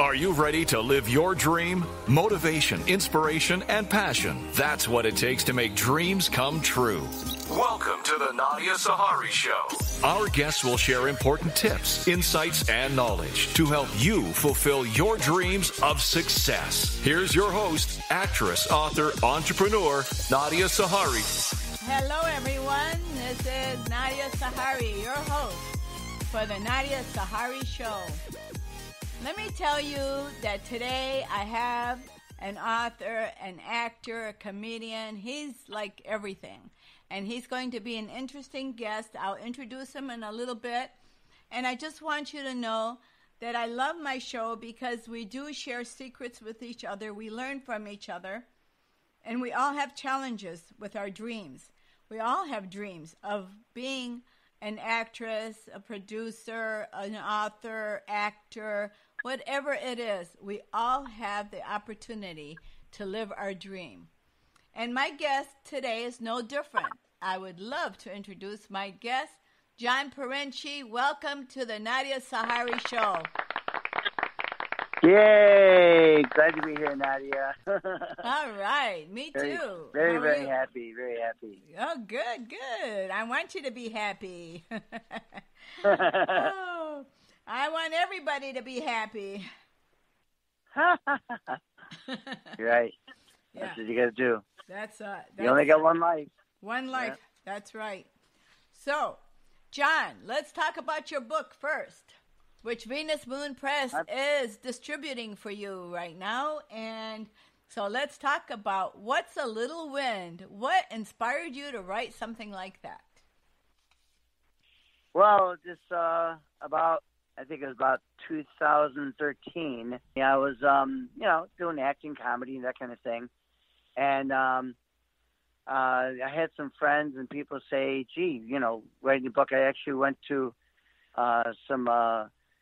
Are you ready to live your dream? Motivation, inspiration, and passion. That's what it takes to make dreams come true. Welcome to the Nadia Sahari Show. Our guests will share important tips, insights, and knowledge to help you fulfill your dreams of success. Here's your host, actress, author, entrepreneur, Nadia Sahari. Hello, everyone. This is Nadia Sahari, your host for the Nadia Sahari Show. Let me tell you that today I have an author, an actor, a comedian. He's like everything. And he's going to be an interesting guest. I'll introduce him in a little bit. And I just want you to know that I love my show because we do share secrets with each other. We learn from each other. And we all have challenges with our dreams. We all have dreams of being an actress, a producer, an author, actor, whatever it is. We all have the opportunity to live our dream. And my guest today is no different. I would love to introduce my guest, John Pirincci. Welcome to the Nadia Sahari Show. Yay! Glad to be here, Nadia. All right, me too. Very happy. Oh, good. I want you to be happy. Oh, I want everybody to be happy. You're right. Yeah. That's what you got to do. That's you only got one life. One life. Yeah. That's right. So, John, let's talk about your book first, which Venus Moon Press is distributing for you right now. And so let's talk about What's a Little Wind? What inspired you to write something like that? Well, just I think it was about 2013. I was, doing acting, comedy, and that kind of thing. And I had some friends and people say, gee, writing a book. I actually went to some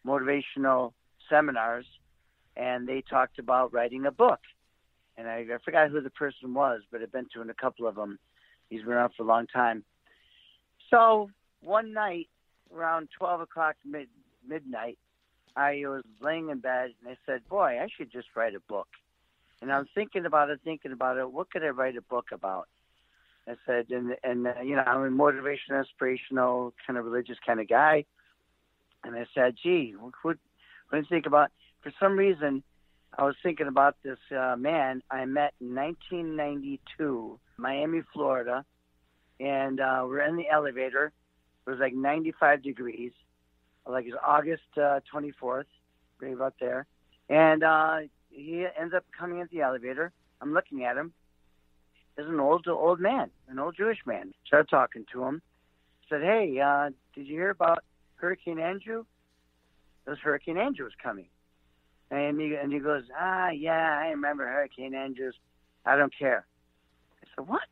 motivational seminars, and they talked about writing a book. And I forgot who the person was, but I've been to a couple of them. He's been around for a long time. So one night, around 12 o'clock midnight, I was laying in bed, and I said, boy, I should just write a book. And I'm thinking about it. What could I write a book about? I said, I'm a motivational, inspirational, kind of religious kind of guy. And I said, gee, what do you think about? For some reason, I was thinking about this man I met in 1992, Miami, Florida. And we're in the elevator. It was like 95 degrees. Like it's August 24th, right about there. And he ends up coming into the elevator. I'm looking at him. There's an old man, an old Jewish man. Started talking to him. Said, hey, did you hear about Hurricane Andrew? This Hurricane Andrew was coming. And he goes, yeah, I remember Hurricane Andrews. I don't care. I said, what?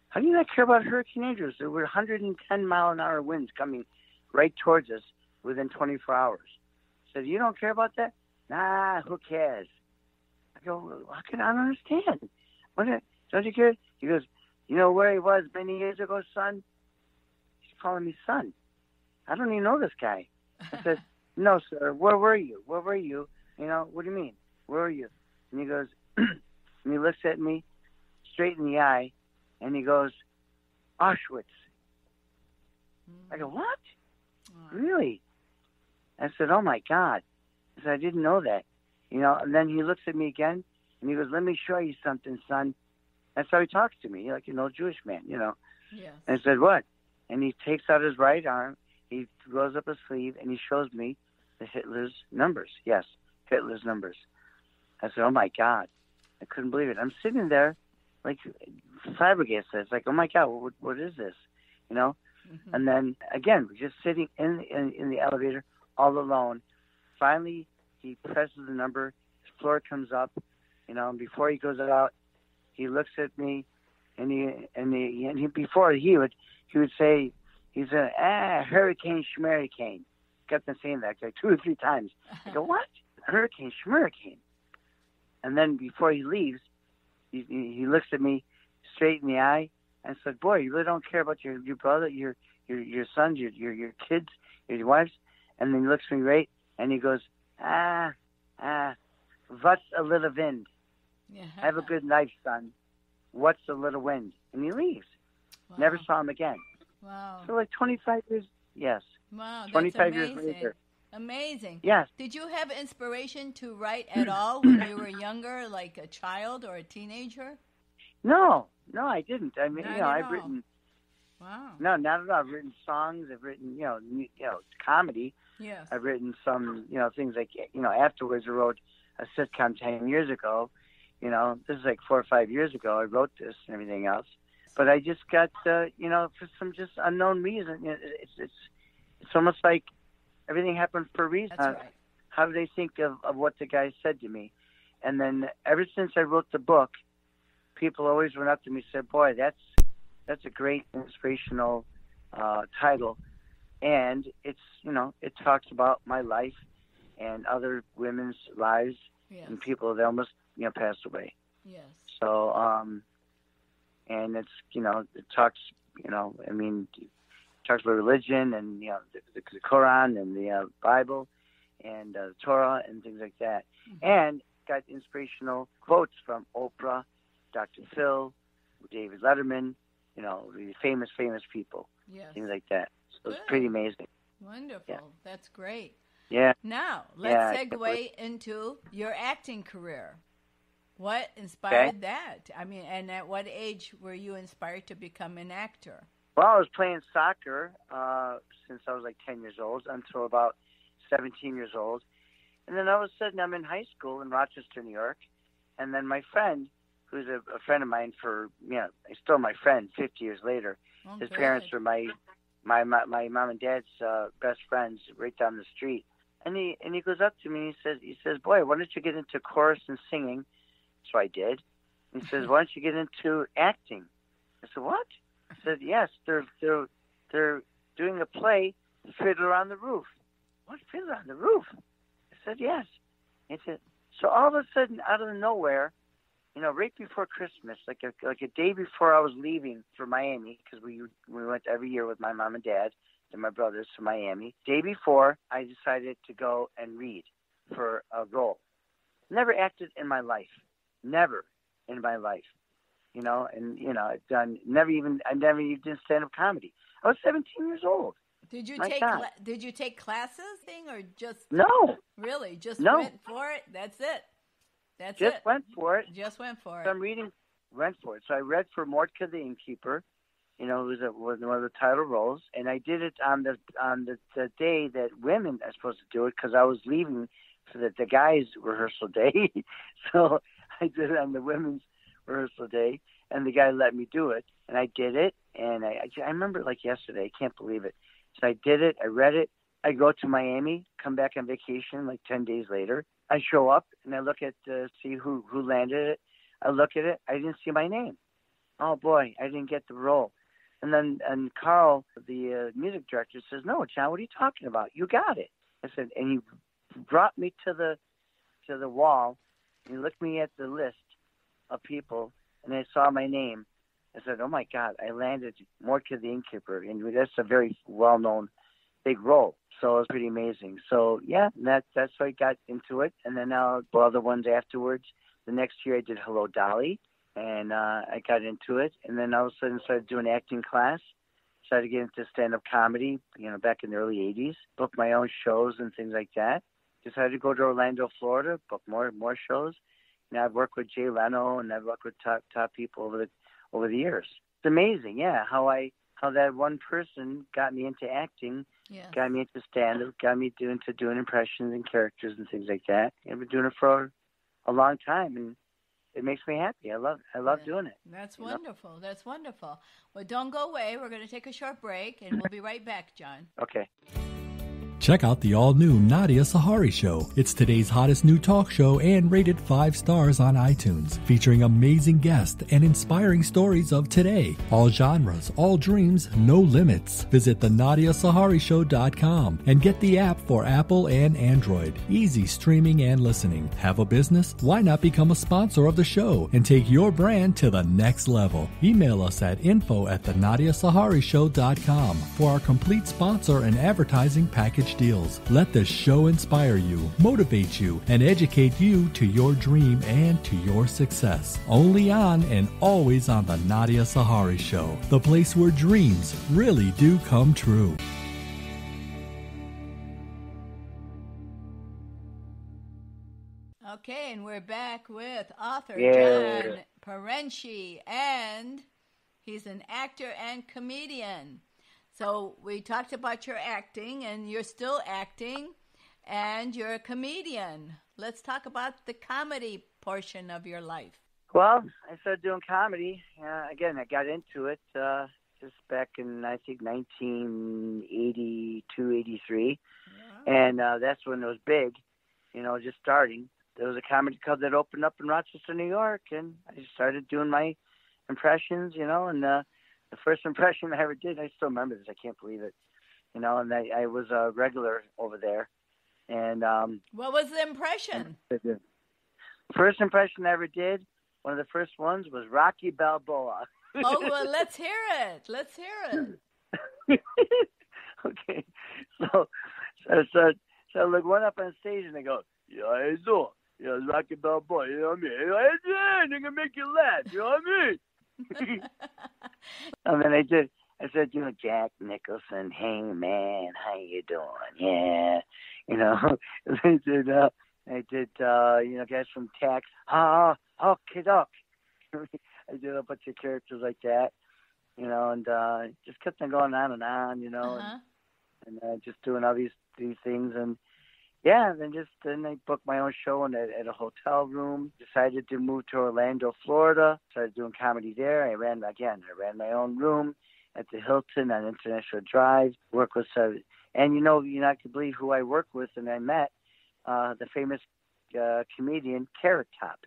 How do you not care about Hurricane Andrews? There were 110-mile-an-hour winds coming right towards us within 24 hours. I said, you don't care about that? Nah, who cares? I go, I don't understand. Don't you care? He goes, you know where he was many years ago, son? He's calling me son. I don't even know this guy. I said, no, sir. Where were you? What do you mean? Where were you? And he goes, and he looks at me straight in the eye, and he goes, Auschwitz. I go, what? Really? I said, oh, my God. I said, I didn't know that. And then he looks at me again, and he goes, let me show you something, son. That's how he talks to me, like an old Jewish man, Yes. And I said, what? And he takes out his right arm, he rolls up his sleeve, and he shows me the Hitler's numbers. Yes, Hitler's numbers. I said, oh, my God. I couldn't believe it. I'm sitting there like flabbergasted. It's like, oh, my God, what is this? Mm-hmm. And then, again, we're just sitting in the elevator all alone. Finally, he presses the number. His floor comes up, and before he goes out, he looks at me, and he before he would say, he said, hurricane, schmurricane. Kept on saying that like 2 or 3 times. I go, what? Hurricane, schmurricane. And then before he leaves, he looks at me straight in the eye and said, boy, you really don't care about your brother, your sons, your kids, your wives? And then he looks at me right, and he goes, What's a little wind? Yeah. Have a good night, son. What's a little wind? And he leaves. Wow. Never saw him again. Wow. So like 25 years, yes. Wow, that's 25 amazing. years later. Amazing. Yes. Did you have inspiration to write at all when you were younger, like a child or a teenager? No, I didn't. I mean, Not I've at written. Wow. No, not at all. I've written songs. I've written, comedy. Yes. I've written some, things like, afterwards I wrote a sitcom 10 years ago. This is like 4 or 5 years ago. I wrote this and everything else. But I just got, for some just unknown reason, it's almost like everything happened for a reason. That's right. How do they think of what the guy said to me? And then ever since I wrote the book, people always went up to me and said, boy, that's a great inspirational title. And it's, it talks about my life and other women's lives and people that almost, passed away. Yes. So, and it's, it talks, it talks about religion and, the Quran and the Bible and the Torah and things like that. Mm-hmm. And got inspirational quotes from Oprah, Dr. Phil, David Letterman, the famous people, things like that. So it's pretty amazing. Wonderful. Yeah. That's great. Yeah. Now, let's segue into your acting career. What inspired that? I mean, and at what age were you inspired to become an actor? Well, I was playing soccer since I was like 10 years old until about 17 years old. And then all of a sudden I'm in high school in Rochester, New York. And then my friend, who's a friend of mine he's still my friend 50 years later. Oh, his good. parents were my mom and dad's best friends right down the street. And he goes up to me and he says, boy, why don't you get into chorus and singing? So I did. He says, why don't you get into acting? I said, what? I said, yes, they're doing a play, Fiddler on the Roof. What, Fiddler on the Roof? I said, yes. He said, so all of a sudden, out of nowhere, right before Christmas, like a day before I was leaving for Miami, because we went every year with my mom and dad and my brothers to Miami. Day before, I decided to go and read for a role. Never acted in my life. Never in my life. I've done I never even did stand-up comedy. I was 17 years old. Did you Did you take classes or just no? Really, just no. went for it? That's it. Just went for it. Just went for it. So I'm reading, went for it. So I read for Mordecai the Innkeeper. It was one of the title roles, and I did it on the day that women are supposed to do it because I was leaving for the guys' rehearsal day. So I did it on the women's rehearsal day, and the guy let me do it, and I did it, and I remember it like yesterday. I can't believe it. So I did it. I read it. I go to Miami, come back on vacation like 10 days later. I show up, and I look at see who landed it. I look at it. I didn't see my name. Oh, boy, I didn't get the role. And Carl, the music director, says, no, John, what are you talking about? You got it. I said, and he brought me to the wall, and he looked me at the list of people, and I saw my name. I said, oh, my God, I landed Mordecai the Innkeeper, and that's a very well-known big role. So it was pretty amazing. So, yeah, that's how I got into it. And then other ones afterwards. The next year I did Hello, Dolly, and I got into it. And then all of a sudden started doing acting class. Started to get into stand-up comedy, back in the early 80s. Booked my own shows and things like that. Decided to go to Orlando, Florida, book more shows. And I've worked with Jay Leno, and I've worked with top people over the years. It's amazing, yeah, how that one person got me into acting, got me into stand-up, got me into doing impressions and characters and things like that. I've been doing it for a long time, and it makes me happy. I love doing it. That's wonderful. That's wonderful. Well, don't go away. We're going to take a short break, and we'll be right back, John. Okay. Check out the all-new Nadia Sahari Show. It's today's hottest new talk show and rated 5 stars on iTunes, featuring amazing guests and inspiring stories of today. All genres, all dreams, no limits. Visit thenadiasaharishow.com and get the app for Apple and Android. Easy streaming and listening. Have a business? Why not become a sponsor of the show and take your brand to the next level? Email us at info@thenadiasaharishow.com for our complete sponsor and advertising package package deals. Let the show inspire you, motivate you, and educate you to your dream and to your success. Only on and always on the Nadia Sahari Show, the place where dreams really do come true. Okay, and we're back with author Yeah. John Pirincci, and he's an actor and comedian. So we talked about your acting, and you're still acting, and you're a comedian. Let's talk about the comedy portion of your life. Well, I started doing comedy. Again, I got into it just back in, I think, 1982, 83. Yeah. And that's when it was big, just starting. There was a comedy club that opened up in Rochester, New York, and I just started doing my impressions, and the first impression I ever did, I still remember this, I can't believe it, and I was a regular over there. And what was the impression? The first impression I ever did, one of the first ones, was Rocky Balboa. Oh, well, let's hear it. Let's hear it. Okay. So I like went up on stage and I go, yeah, I saw. Yeah, it's Rocky Balboa, you know what I mean? I'm going to make you laugh, you know what I mean? And then I said, Jack Nicholson, hey, man, how you doing? Yeah. I did, guys from Tax, okay, doc. I did a bunch of characters like that, and just kept on going on, Uh-huh. and just doing all these things. And yeah, then I booked my own show at a hotel room, decided to move to Orlando, Florida, started doing comedy there. I ran my own room at the Hilton on International Drive, worked with, and you're not going to believe who I worked with and I met, the famous comedian Carrot Top.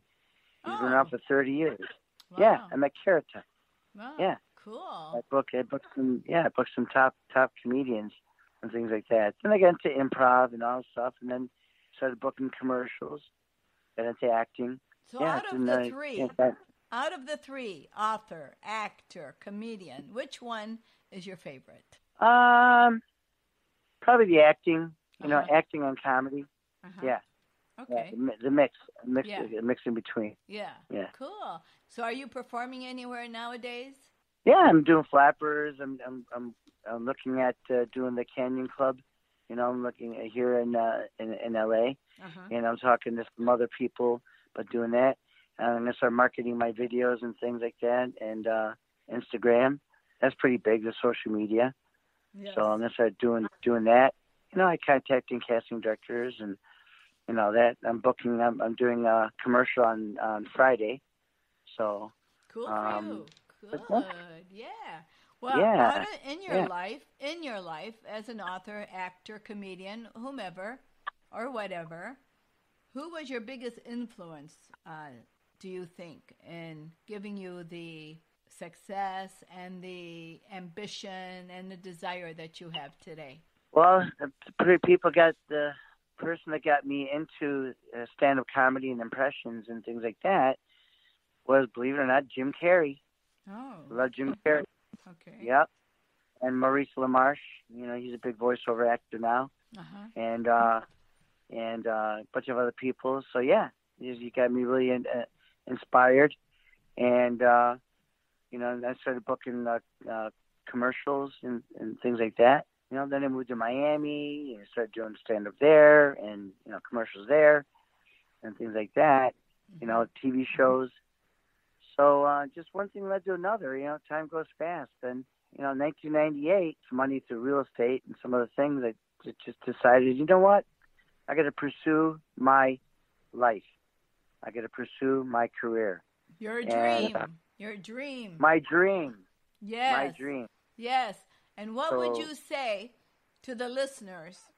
He's been around for 30 years. Wow. Yeah, I met Carrot Top. Wow. Yeah. Cool. I booked some top comedians and things like that. Then I got into improv and all stuff, and then started booking commercials, got into acting. So yeah, out of the three, author, actor, comedian, which one is your favorite? Probably the acting, Uh-huh. acting and comedy. Uh-huh. Yeah. Okay. Yeah, the mix Yeah. in between. Yeah. Yeah. Cool. So are you performing anywhere nowadays? Yeah, I'm doing flappers. I'm looking at doing the Canyon Club. I'm looking at here in LA, Uh-huh. and I'm talking to some other people about doing that. And I'm gonna start marketing my videos and things like that, and Instagram. That's pretty big, the social media. Yes. So I'm gonna start doing that. I contacting casting directors and that. I'm doing a commercial on Friday. So Cool for you. Good. Yeah. Well, Yeah. in your life as an author, actor, comedian, whomever or whatever, who was your biggest influence, do you think, in giving you the success and the ambition and the desire that you have today? Well, the person that got me into stand-up comedy and impressions and things like that was, believe it or not, Jim Carrey. Oh. Love Jim Carrey. Okay. Yep. And Maurice LaMarche. He's a big voiceover actor now. Uh-huh. And a bunch of other people. So yeah, you got me really inspired. And I started booking commercials and things like that. Then I moved to Miami and started doing stand-up there and, commercials there and things like that, TV shows. So just one thing led to another, time goes fast. And, 1998, money through real estate and some other things, I just decided, you know what? I got to pursue my life. I got to pursue my career. Your dream. Your dream. My dream. Yes. My dream. Yes. And what would you say to the listeners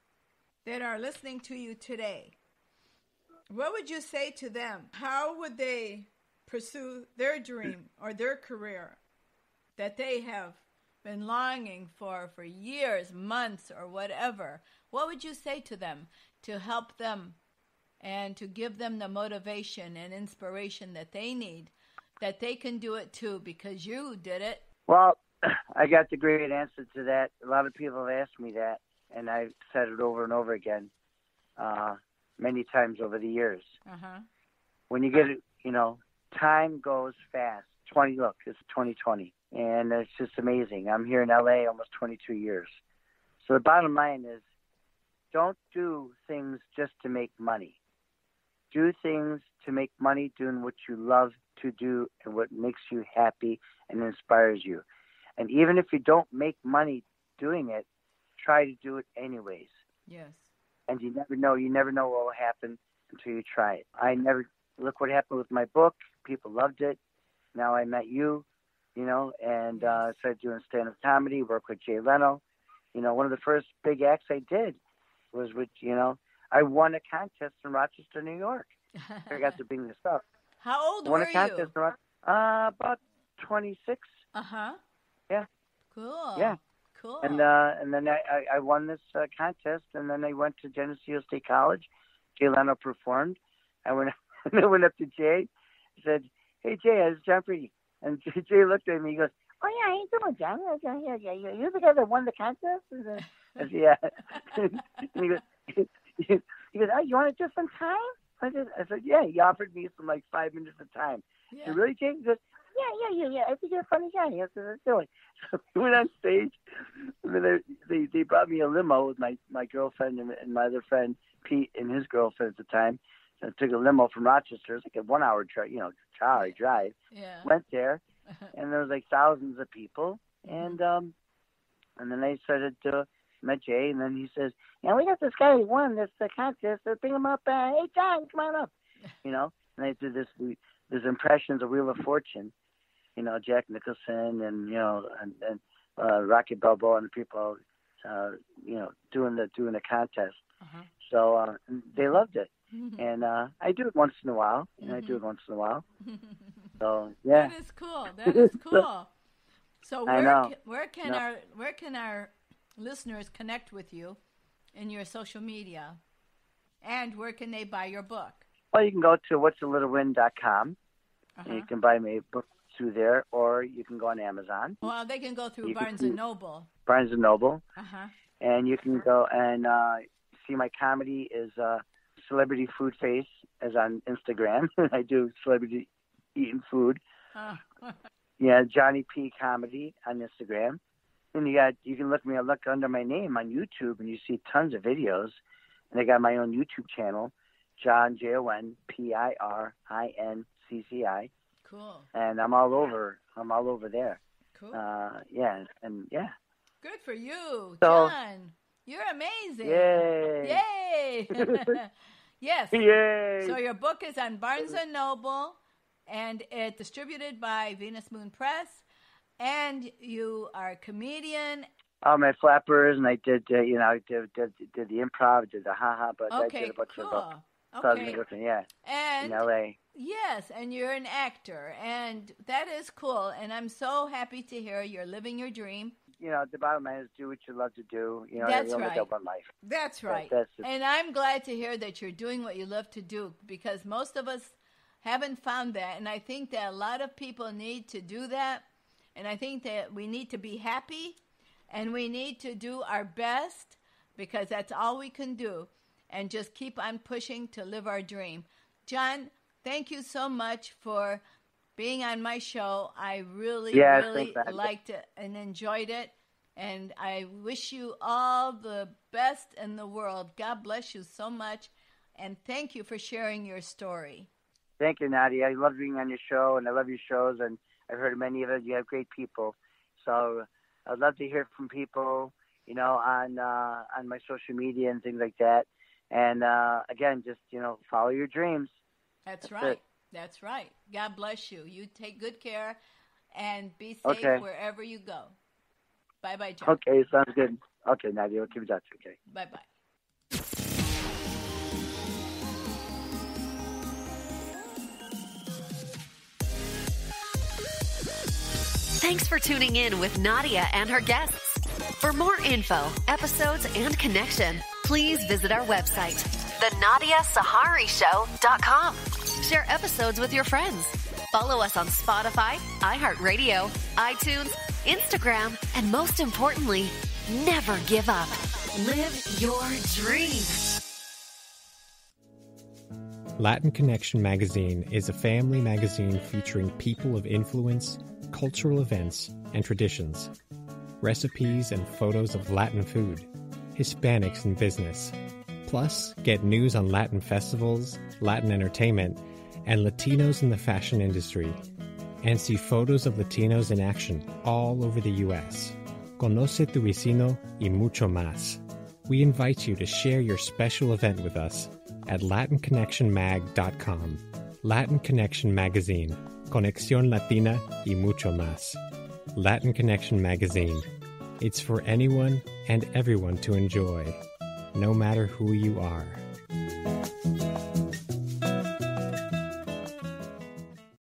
that are listening to you today? What would you say to them? How would they pursue their dream or their career that they have been longing for years, months, or whatever? What would you say to them to help them and to give them the motivation and inspiration that they need, that they can do it too because you did it? Well, I got the great answer to that. A lot of people have asked me that, and I've said it over and over again, many times over the years. When you get it, time goes fast. It's 2020, and it's just amazing. I'm here in LA almost 22 years. So the bottom line is, don't do things just to make money. Do things to make money doing what you love to do and what makes you happy and inspires you. And even if you don't make money doing it, try to do it anyways. Yes. And you never know what will happen until you try it. Look what happened with my book. People loved it. Now I met you, and started doing stand-up comedy, work with Jay Leno. One of the first big acts I did was with, I won a contest in Rochester, New York. I got to bring this up. How old were you? Won a contest in about 26. Yeah. Cool. Yeah. Cool. And then I won this contest, and then I went to Geneseo State College. Jay Leno performed. I went up to Jay. He said, "Hey Jay, it's John Pirincci." And Jay looked at me. He goes, "Oh yeah, how you doing, John? Yeah. You're the guy that won the contest?" And I said, "Yeah." And he goes, "Oh, you want to do some time?" I said, "Yeah." He offered me some 5 minutes of time. Yeah. I said, "Really, Jay?" He goes, Yeah. I think you're a funny guy. I said, "Let's do it." So we went on stage, and then they brought me a limo with my girlfriend and my other friend Pete and his girlfriend at the time. So I took a limo from Rochester. It was like a 1 hour drive, drive. Yeah. Went there, and there was thousands of people, and then I started to met Jay, and then he says, "Yeah, we got this guy who won this contest. So bring him up. Hey, John, come on up." And I did this impressions of Wheel of Fortune, Jack Nicholson and Rocky Balboa and the people, doing the contest. So they loved it, and I do it once in a while, So yeah, that is cool. That is cool. So where can our listeners connect with you in your social media, and where can they buy your book? Well, you can go to what'salittlewin.com, and you can buy my book through there, or you can go on Amazon. Well, they can go through Barnes & Noble. Barnes & Noble. And you can go and see my comedy is Celebrity Food Face as on Instagram. I do celebrity eating food. Yeah, Johnny P Comedy on Instagram. And you can look under my name on YouTube, and you see tons of videos. And I got my own YouTube channel, John Jon Pirincci. Cool. And I'm all over there. Cool. Yeah, and yeah. Good for you, So, John. You're amazing. Yay! Yes. Yay! So your book is on Barnes & Noble, and it's distributed by Venus Moon Press, and you are a comedian. My flappers, and I did, did the improv, did the haha, but I did a bunch of And in L.A. Yes, and you're an actor, and that is cool, and I'm so happy to hear you're living your dream. The bottom line is do what you love to do. That's you only right. got one life. That's right. And I'm glad to hear that you're doing what you love to do, because most of us haven't found that, and I think that a lot of people need to do that, and I think that we need to be happy, and we need to do our best, because that's all we can do, and just keep on pushing to live our dream. John, thank you so much for being on my show. I really liked it and enjoyed it, and I wish you all the best in the world. God bless you so much, and thank you for sharing your story. Thank you, Nadia. I love being on your show, and I love your shows, and I've heard many of it. You have great people, so I'd love to hear from people, on my social media and things like that. And again, just follow your dreams. That's right. That's right. God bless you. You take good care and be safe wherever you go. Bye-bye, John. Okay, sounds good. Okay, Nadia, we'll keep in touch. Okay. Bye-bye. Thanks for tuning in with Nadia and her guests. For more info, episodes, and connection, please visit our website, thenadiasaharishow.com. Share episodes with your friends. Follow us on Spotify, iHeartRadio, iTunes, Instagram, and most importantly, never give up. Live your dream. Latin Connection magazine is a family magazine featuring people of influence, cultural events, and traditions, recipes and photos of Latin food, Hispanics in business. Plus, get news on Latin festivals, Latin entertainment, and Latinos in the fashion industry, and see photos of Latinos in action all over the U.S. Conoce tu vecino y mucho más. We invite you to share your special event with us at LatinConnectionMag.com. Latin Connection Magazine. Conexión Latina y mucho más. Latin Connection Magazine. It's for anyone and everyone to enjoy, no matter who you are.